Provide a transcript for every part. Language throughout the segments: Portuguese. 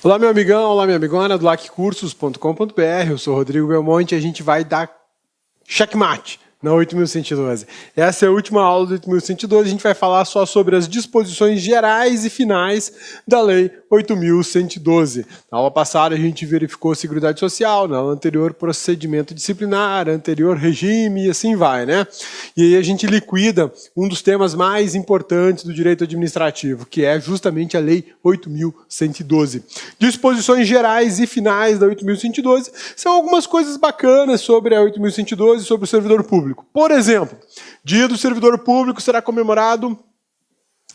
Olá, meu amigão, olá, minha amigona do laccursos.com.br. Eu sou Rodrigo Belmonte e a gente vai dar checkmate na 8.112. Essa é a última aula do 8.112. A gente vai falar só sobre as disposições gerais e finais da Lei 8.112. Na aula passada a gente verificou Seguridade Social, na aula anterior procedimento disciplinar, anterior regime e assim vai, né? E aí a gente liquida um dos temas mais importantes do direito administrativo, que é justamente a Lei 8.112. Disposições gerais e finais da 8.112 são algumas coisas bacanas sobre a 8.112 e sobre o servidor público. Por exemplo, Dia do Servidor Público será comemorado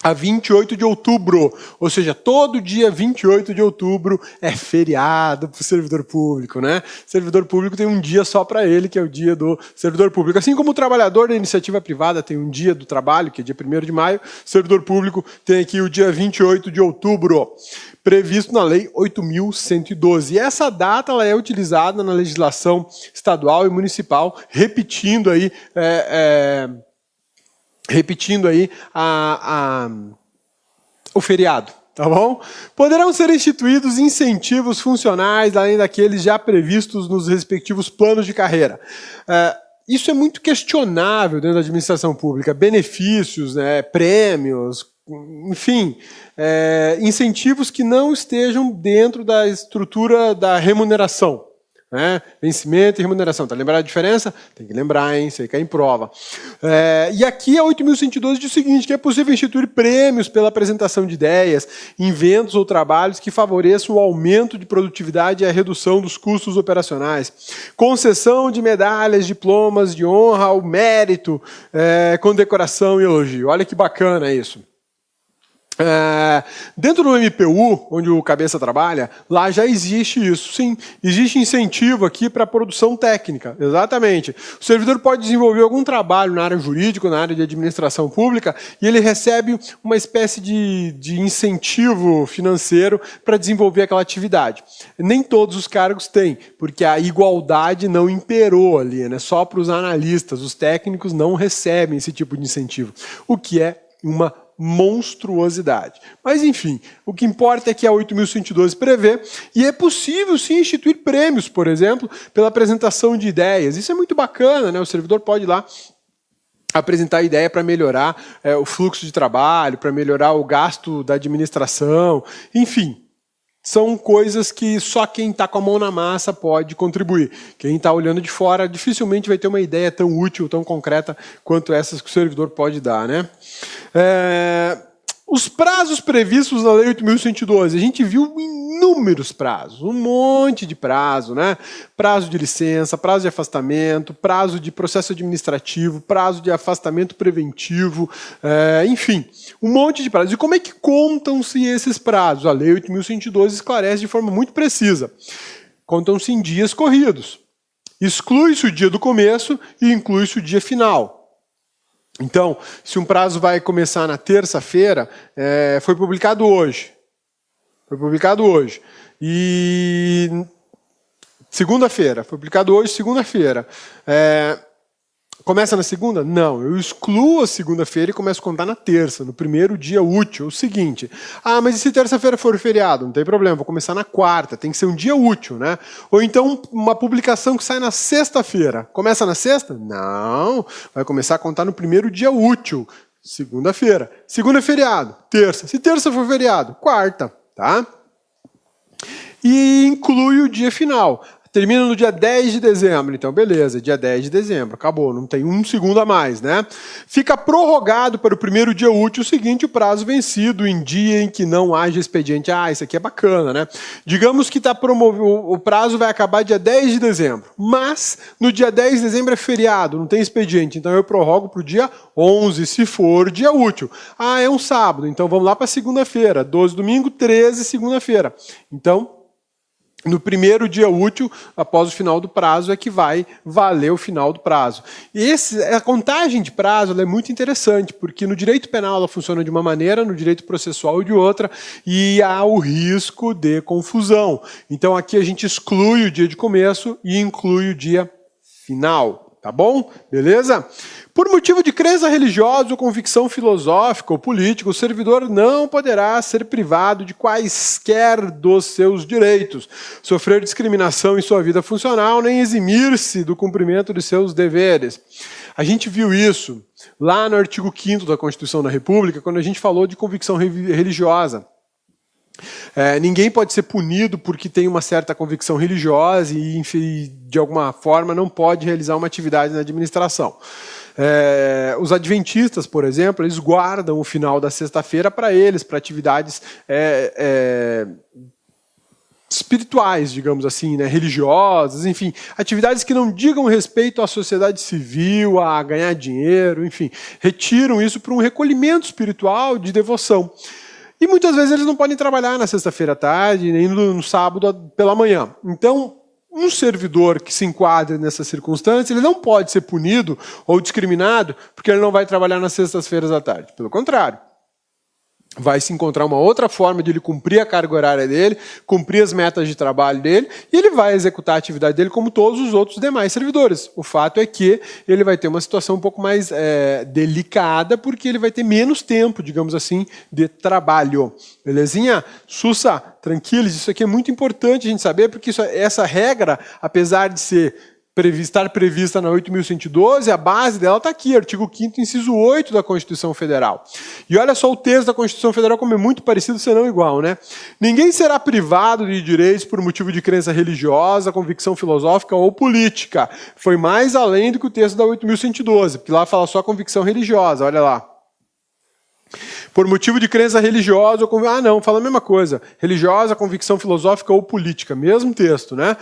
a 28 de outubro, ou seja, todo dia 28 de outubro é feriado para o servidor público, né? O servidor público tem um dia só para ele, que é o dia do servidor público. Assim como o trabalhador da iniciativa privada tem um dia do trabalho, que é dia 1º de maio, o servidor público tem aqui o dia 28 de outubro, previsto na Lei 8.112. E essa data ela é utilizada na legislação estadual e municipal, repetindo aí o feriado, tá bom? Poderão ser instituídos incentivos funcionais, além daqueles já previstos nos respectivos planos de carreira. Isso é muito questionável dentro da administração pública. Benefícios, né, prêmios, enfim, incentivos que não estejam dentro da estrutura da remuneração. Vencimento e remuneração. Tá lembrado a diferença? Tem que lembrar, hein? Isso aí cai em prova. E aqui a 8.112 diz o seguinte, que é possível instituir prêmios pela apresentação de ideias, inventos ou trabalhos que favoreçam o aumento de produtividade e a redução dos custos operacionais. Concessão de medalhas, diplomas de honra ao mérito, condecoração e elogio. Olha que bacana isso. Dentro do MPU, onde o Cabeça trabalha, lá já existe isso, sim. Existe incentivo aqui para a produção técnica, exatamente. O servidor pode desenvolver algum trabalho na área jurídica, na área de administração pública, e ele recebe uma espécie de incentivo financeiro para desenvolver aquela atividade. Nem todos os cargos têm, porque a igualdade não imperou ali, né? Só para os analistas, os técnicos não recebem esse tipo de incentivo, o que é uma monstruosidade. Mas, enfim, o que importa é que a 8.112 prevê, e é possível, sim, instituir prêmios, por exemplo, pela apresentação de ideias. Isso é muito bacana, né? O servidor pode ir lá apresentar ideia para melhorar o fluxo de trabalho, para melhorar o gasto da administração, enfim. São coisas que só quem está com a mão na massa pode contribuir. Quem está olhando de fora dificilmente vai ter uma ideia tão útil, tão concreta quanto essas que o servidor pode dar, né? Os prazos previstos na Lei 8.112, a gente viu inúmeros prazos, um monte de prazo, né? Prazo de licença, prazo de afastamento, prazo de processo administrativo, prazo de afastamento preventivo, enfim, um monte de prazos. E como é que contam-se esses prazos? A Lei 8.112 esclarece de forma muito precisa. Contam-se em dias corridos. Exclui-se o dia do começo e inclui-se o dia final. Então, se um prazo vai começar na terça-feira, foi publicado hoje. E segunda-feira, foi publicado hoje, segunda-feira. Começa na segunda? Não, eu excluo a segunda-feira e começo a contar na terça, no primeiro dia útil. O seguinte, mas e se terça-feira for feriado? Não tem problema, vou começar na quarta, tem que ser um dia útil, né? Ou então uma publicação que sai na sexta-feira. Começa na sexta? Não, vai começar a contar no primeiro dia útil, segunda-feira. Segunda é feriado, terça. Se terça for feriado, quarta, tá? E inclui o dia final. Termina no dia 10 de dezembro, então beleza, dia 10 de dezembro, acabou, não tem um segundo a mais, né? Fica prorrogado para o primeiro dia útil seguinte o prazo vencido em dia em que não haja expediente. Isso aqui é bacana, né? Digamos que o prazo vai acabar dia 10 de dezembro, mas no dia 10 de dezembro é feriado, não tem expediente, então eu prorrogo para o dia 11, se for dia útil. É um sábado, então vamos lá para segunda-feira, 12 domingo, 13 segunda-feira. Então, no primeiro dia útil, após o final do prazo, é que vai valer o final do prazo. E a contagem de prazo ela é muito interessante, porque no direito penal ela funciona de uma maneira, no direito processual de outra, e há o risco de confusão. Então aqui a gente exclui o dia de começo e inclui o dia final. Tá bom? Beleza? Por motivo de crença religiosa ou convicção filosófica ou política, o servidor não poderá ser privado de quaisquer dos seus direitos, sofrer discriminação em sua vida funcional, nem eximir-se do cumprimento de seus deveres. A gente viu isso lá no artigo 5º da Constituição da República, quando a gente falou de convicção religiosa. Ninguém pode ser punido porque tem uma certa convicção religiosa e, de alguma forma, não pode realizar uma atividade na administração. Os adventistas, por exemplo, eles guardam o final da sexta-feira para eles, para atividades espirituais, digamos assim, né, religiosas, enfim, atividades que não digam respeito à sociedade civil, a ganhar dinheiro, enfim, retiram isso para um recolhimento espiritual de devoção. E muitas vezes eles não podem trabalhar na sexta-feira à tarde, nem no sábado pela manhã. Então, um servidor que se enquadre nessa circunstância, ele não pode ser punido ou discriminado porque ele não vai trabalhar nas sextas-feiras à tarde. Pelo contrário, vai se encontrar uma outra forma de ele cumprir a carga horária dele, cumprir as metas de trabalho dele, e ele vai executar a atividade dele como todos os outros demais servidores. O fato é que ele vai ter uma situação um pouco mais delicada, porque ele vai ter menos tempo, digamos assim, de trabalho. Belezinha? Sussa, tranquilos, isso aqui é muito importante a gente saber, porque essa regra, apesar de estar prevista na 8.112, a base dela está aqui, artigo 5º, inciso 8 da Constituição Federal. E olha só o texto da Constituição Federal como é muito parecido, senão igual, né? Ninguém será privado de direitos por motivo de crença religiosa, convicção filosófica ou política. Foi mais além do que o texto da 8.112, porque lá fala só convicção religiosa, olha lá. Por motivo de crença religiosa ou não, fala a mesma coisa. Religiosa, convicção filosófica ou política. Mesmo texto, né?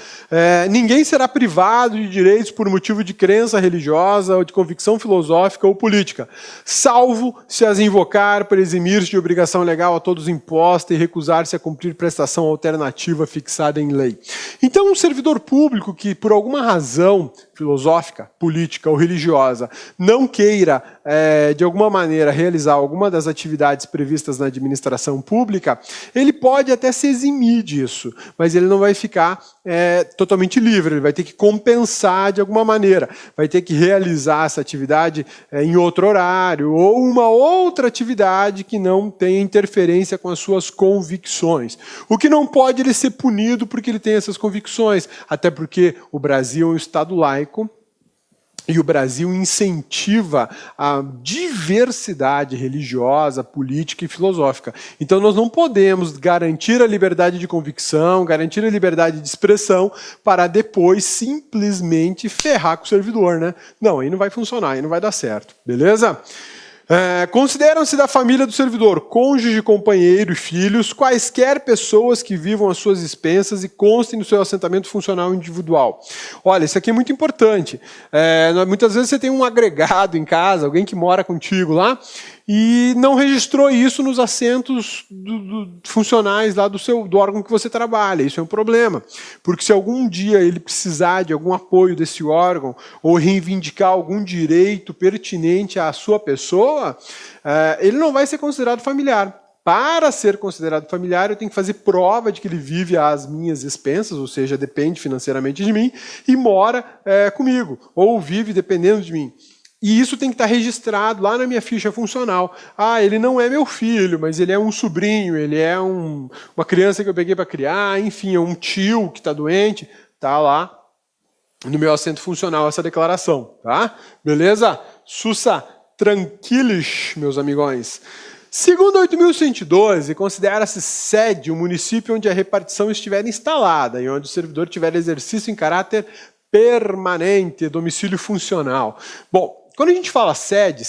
Ninguém será privado de direitos por motivo de crença religiosa ou de convicção filosófica ou política, salvo se as invocar para eximir-se de obrigação legal a todos imposta e recusar-se a cumprir prestação alternativa fixada em lei. Então, um servidor público que, por alguma razão filosófica, política ou religiosa, não queira, de alguma maneira, realizar alguma das atividades previstas na administração pública, ele pode até se eximir disso, mas ele não vai ficar totalmente livre, ele vai ter que compensar de alguma maneira, vai ter que realizar essa atividade em outro horário, ou uma outra atividade que não tenha interferência com as suas convicções. O que não pode ele ser punido porque ele tem essas convicções, até porque o Brasil é um Estado laico, e o Brasil incentiva a diversidade religiosa, política e filosófica. Então nós não podemos garantir a liberdade de convicção, garantir a liberdade de expressão para depois simplesmente ferrar com o servidor, né? Não, aí não vai funcionar, aí não vai dar certo, beleza? Consideram-se da família do servidor, cônjuge, companheiro e filhos, quaisquer pessoas que vivam às suas expensas e constem no seu assentamento funcional individual. Olha, isso aqui é muito importante. Muitas vezes você tem um agregado em casa, alguém que mora contigo lá, e não registrou isso nos assentos funcionais lá do órgão que você trabalha. Isso é um problema, porque se algum dia ele precisar de algum apoio desse órgão ou reivindicar algum direito pertinente à sua pessoa, ele não vai ser considerado familiar. Para ser considerado familiar, eu tenho que fazer prova de que ele vive às minhas expensas, ou seja, depende financeiramente de mim, e mora comigo, ou vive dependendo de mim. E isso tem que estar registrado lá na minha ficha funcional. Ah, ele não é meu filho, mas ele é um sobrinho, ele é uma criança que eu peguei para criar, enfim, é um tio que está doente, está lá no meu assento funcional essa declaração, tá? Beleza? Sussa, tranquilos, meus amigões. Segundo a 8.112, considera-se sede o município onde a repartição estiver instalada e onde o servidor tiver exercício em caráter permanente, domicílio funcional. Bom, quando a gente fala sede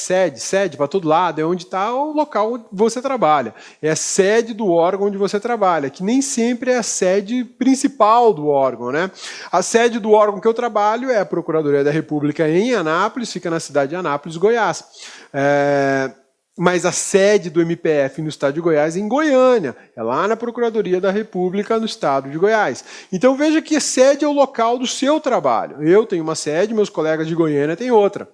para todo lado, é onde está o local onde você trabalha. É a sede do órgão onde você trabalha, que nem sempre é a sede principal do órgão, né? A sede do órgão que eu trabalho é a Procuradoria da República em Anápolis, fica na cidade de Anápolis, Goiás. Mas a sede do MPF no estado de Goiás é em Goiânia, é lá na Procuradoria da República no estado de Goiás. Então veja que a sede é o local do seu trabalho. Eu tenho uma sede, meus colegas de Goiânia têm outra.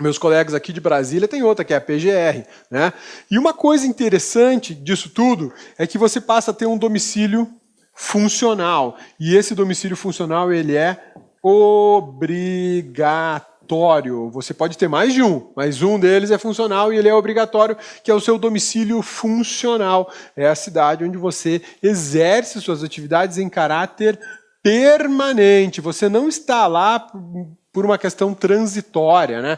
Meus colegas aqui de Brasília têm outra, que é a PGR, né? E uma coisa interessante disso tudo é que você passa a ter um domicílio funcional. E esse domicílio funcional ele é obrigatório. Você pode ter mais de um, mas um deles é funcional e ele é obrigatório, que é o seu domicílio funcional. É a cidade onde você exerce suas atividades em caráter permanente. Você não está lá por uma questão transitória, né?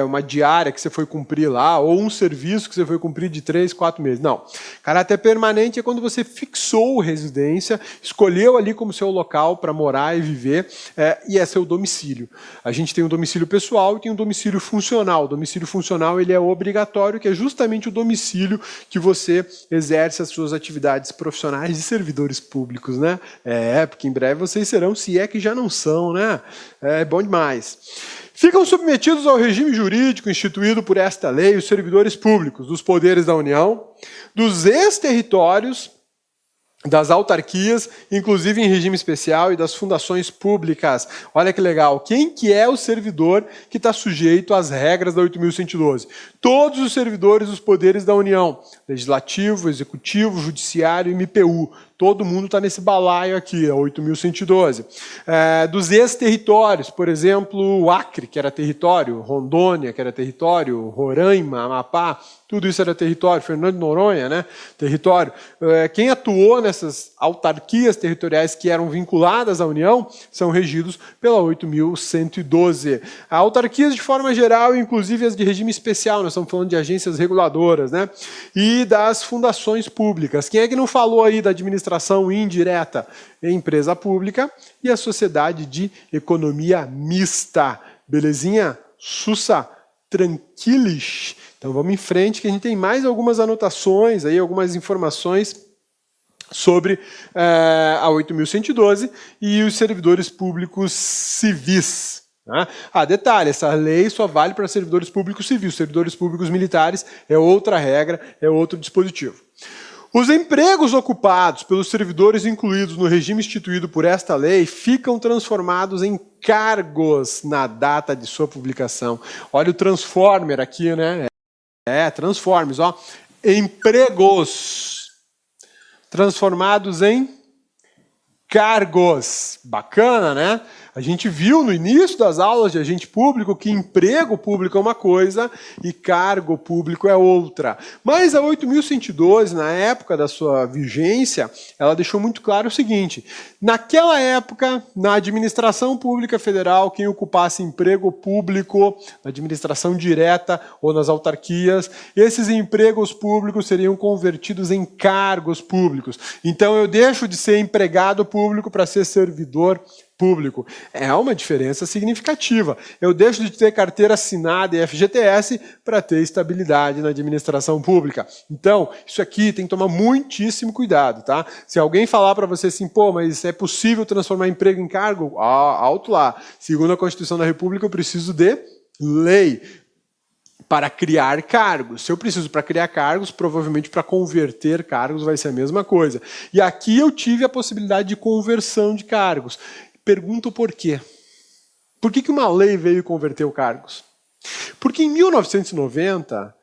Uma diária que você foi cumprir lá, ou um serviço que você foi cumprir de 3, 4 meses. Não. Caráter permanente é quando você fixou residência, escolheu ali como seu local para morar e viver, e é seu domicílio. A gente tem um domicílio pessoal e tem um domicílio funcional. O domicílio funcional ele é obrigatório, que é justamente o domicílio que você exerce as suas atividades profissionais de servidores públicos, né? Porque em breve vocês serão, se é que já não são, né? É bom demais. Ficam submetidos ao regime jurídico instituído por esta lei os servidores públicos dos poderes da União, dos ex-territórios, das autarquias, inclusive em regime especial, e das fundações públicas. Olha que legal. Quem que é o servidor que está sujeito às regras da 8.112? Todos os servidores dos poderes da União. Legislativo, Executivo, Judiciário e MPU. Todo mundo está nesse balaio aqui, a 8.112. Dos ex-territórios, por exemplo, o Acre, que era território, Rondônia, que era território, Roraima, Amapá, tudo isso era território, Fernando de Noronha, né? Território. Quem atuou nessas autarquias territoriais que eram vinculadas à União são regidos pela 8.112. Autarquias de forma geral, inclusive as de regime especial, nós estamos falando de agências reguladoras, né? E das fundações públicas. Quem é que não falou aí da administração indireta? Empresa pública e a sociedade de economia mista. Belezinha? Sussa? Tranquilos? Então vamos em frente, que a gente tem mais algumas anotações, aí, algumas informações sobre a 8.112 e os servidores públicos civis. Detalhe, essa lei só vale para servidores públicos civis, servidores públicos militares é outra regra, é outro dispositivo. Os empregos ocupados pelos servidores incluídos no regime instituído por esta lei ficam transformados em cargos na data de sua publicação. Olha o transformer aqui, né? Transformers, ó. Empregos transformados em cargos. Bacana, né? A gente viu no início das aulas de agente público que emprego público é uma coisa e cargo público é outra. Mas a 8.112, na época da sua vigência, ela deixou muito claro o seguinte: naquela época, na administração pública federal, quem ocupasse emprego público, na administração direta ou nas autarquias, esses empregos públicos seriam convertidos em cargos públicos. Então eu deixo de ser empregado público para ser servidor público. É uma diferença significativa. Eu deixo de ter carteira assinada e FGTS para ter estabilidade na administração pública. Então, isso aqui tem que tomar muitíssimo cuidado, tá? Se alguém falar para você assim, pô, mas é possível transformar emprego em cargo? Alto lá. Segundo a Constituição da República, eu preciso de lei para criar cargos. Se eu preciso para criar cargos, provavelmente para converter cargos vai ser a mesma coisa. E aqui eu tive a possibilidade de conversão de cargos. Pergunto por quê. Por que uma lei veio e converteu cargos? Porque em 1990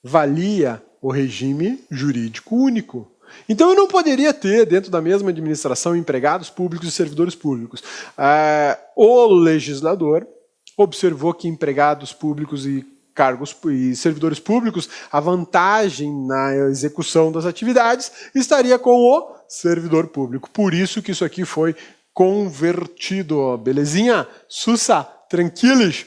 valia o regime jurídico único. Então eu não poderia ter, dentro da mesma administração, empregados públicos e servidores públicos. O legislador observou que empregados públicos e cargos e servidores públicos, a vantagem na execução das atividades estaria com o servidor público. Por isso que isso aqui foi convertido. Belezinha? Sussa? Tranquilos?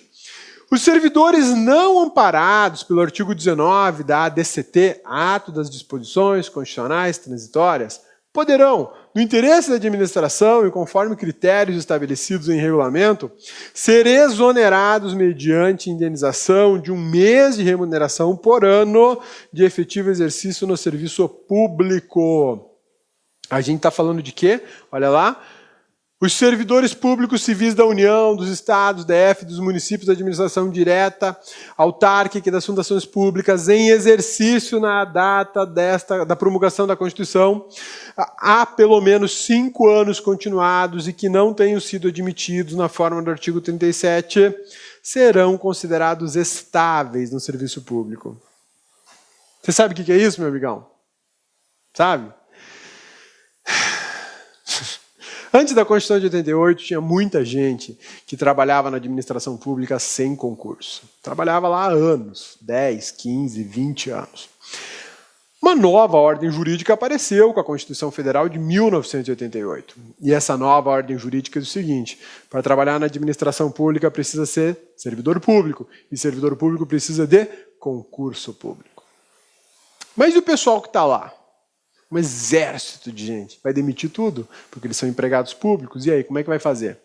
Os servidores não amparados pelo artigo 19 da ADCT, Ato das Disposições Constitucionais Transitórias, poderão, no interesse da administração e conforme critérios estabelecidos em regulamento, ser exonerados mediante indenização de 1 mês de remuneração por ano de efetivo exercício no serviço público. A gente está falando de quê? Olha lá. Os servidores públicos civis da União, dos Estados, DF, dos municípios da administração direta, autárquica e das fundações públicas, em exercício na data da promulgação da Constituição, há pelo menos 5 anos continuados e que não tenham sido admitidos na forma do artigo 37, serão considerados estáveis no serviço público. Você sabe o que é isso, meu amigão? Sabe? Antes da Constituição de 88, tinha muita gente que trabalhava na administração pública sem concurso. Trabalhava lá há anos, 10, 15, 20 anos. Uma nova ordem jurídica apareceu com a Constituição Federal de 1988. E essa nova ordem jurídica diz o seguinte: para trabalhar na administração pública precisa ser servidor público, e servidor público precisa de concurso público. Mas e o pessoal que está lá? Um exército de gente. Vai demitir tudo, porque eles são empregados públicos. E aí, como é que vai fazer?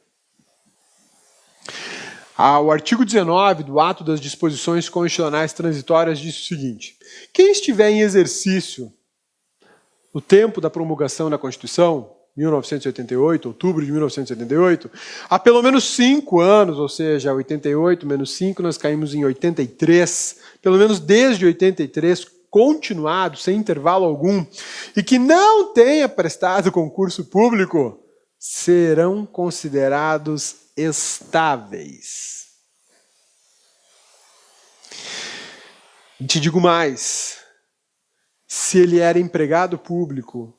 O artigo 19 do Ato das Disposições Constitucionais Transitórias diz o seguinte: quem estiver em exercício no tempo da promulgação da Constituição, 1988, outubro de 1988, há pelo menos 5 anos, ou seja, 88 menos 5, nós caímos em 83, pelo menos desde 83, continuado, sem intervalo algum, e que não tenha prestado concurso público, serão considerados estáveis. E te digo mais, se ele era empregado público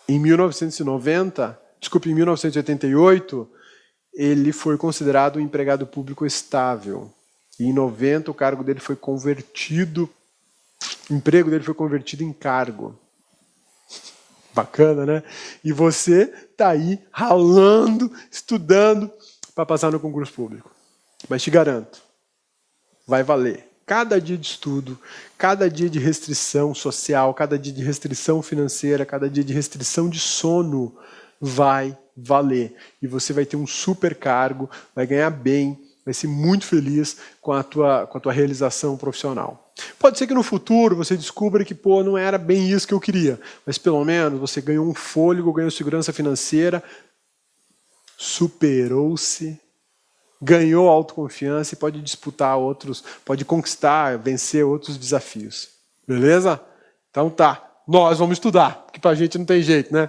em 1988, ele foi considerado um empregado público estável. E em 90 o cargo dele foi convertido, o emprego dele foi convertido em cargo. Bacana, né? E você está aí ralando, estudando para passar no concurso público. Mas te garanto, vai valer. Cada dia de estudo, cada dia de restrição social, cada dia de restrição financeira, cada dia de restrição de sono vai valer. E você vai ter um super cargo, vai ganhar bem, vai ser muito feliz com a tua realização profissional. Pode ser que no futuro você descubra que não era bem isso que eu queria, mas pelo menos você ganhou um fôlego, ganhou segurança financeira, superou-se, ganhou autoconfiança e pode disputar outros, pode conquistar, vencer outros desafios. Beleza? Então tá, nós vamos estudar, porque pra gente não tem jeito, né?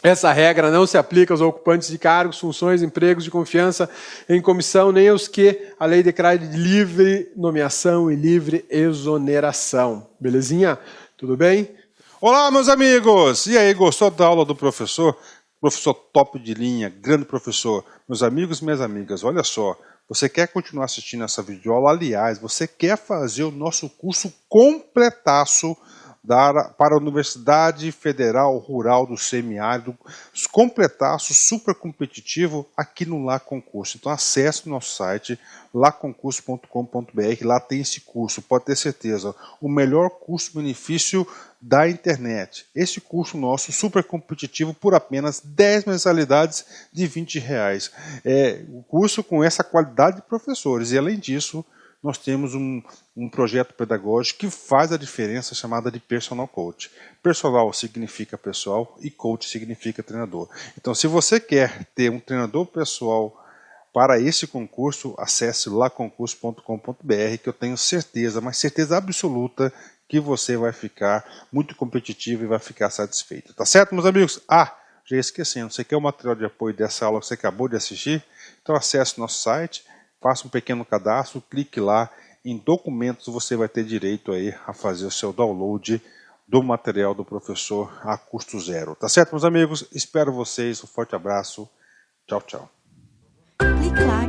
Essa regra não se aplica aos ocupantes de cargos, funções, empregos de confiança em comissão, nem aos que a lei declara de livre nomeação e livre exoneração. Belezinha? Tudo bem? Olá, meus amigos! E aí, gostou da aula do professor? Professor top de linha, grande professor. Meus amigos e minhas amigas, olha só. Você quer continuar assistindo essa videoaula? Aliás, você quer fazer o nosso curso completaço para a Universidade Federal Rural do Semiárido, completaço, super competitivo aqui no Lá Concurso. Então acesse o nosso site, laconcurso.com.br, lá tem esse curso, pode ter certeza, o melhor custo-benefício da internet. Esse curso nosso, super competitivo, por apenas 10 mensalidades de R$20. O curso com essa qualidade de professores, e além disso, nós temos um projeto pedagógico que faz a diferença, chamada de Personal Coach. Personal significa pessoal e coach significa treinador. Então, se você quer ter um treinador pessoal para esse concurso, acesse laconcurso.com.br, que eu tenho certeza, mas certeza absoluta, que você vai ficar muito competitivo e vai ficar satisfeito. Tá certo, meus amigos? Já esquecendo, você quer o material de apoio dessa aula que você acabou de assistir? Então acesse o nosso site, faça um pequeno cadastro, clique lá em documentos, você vai ter direito aí a fazer o seu download do material do professor a custo zero. Tá certo, meus amigos? Espero vocês, um forte abraço. Tchau, tchau. Clique lá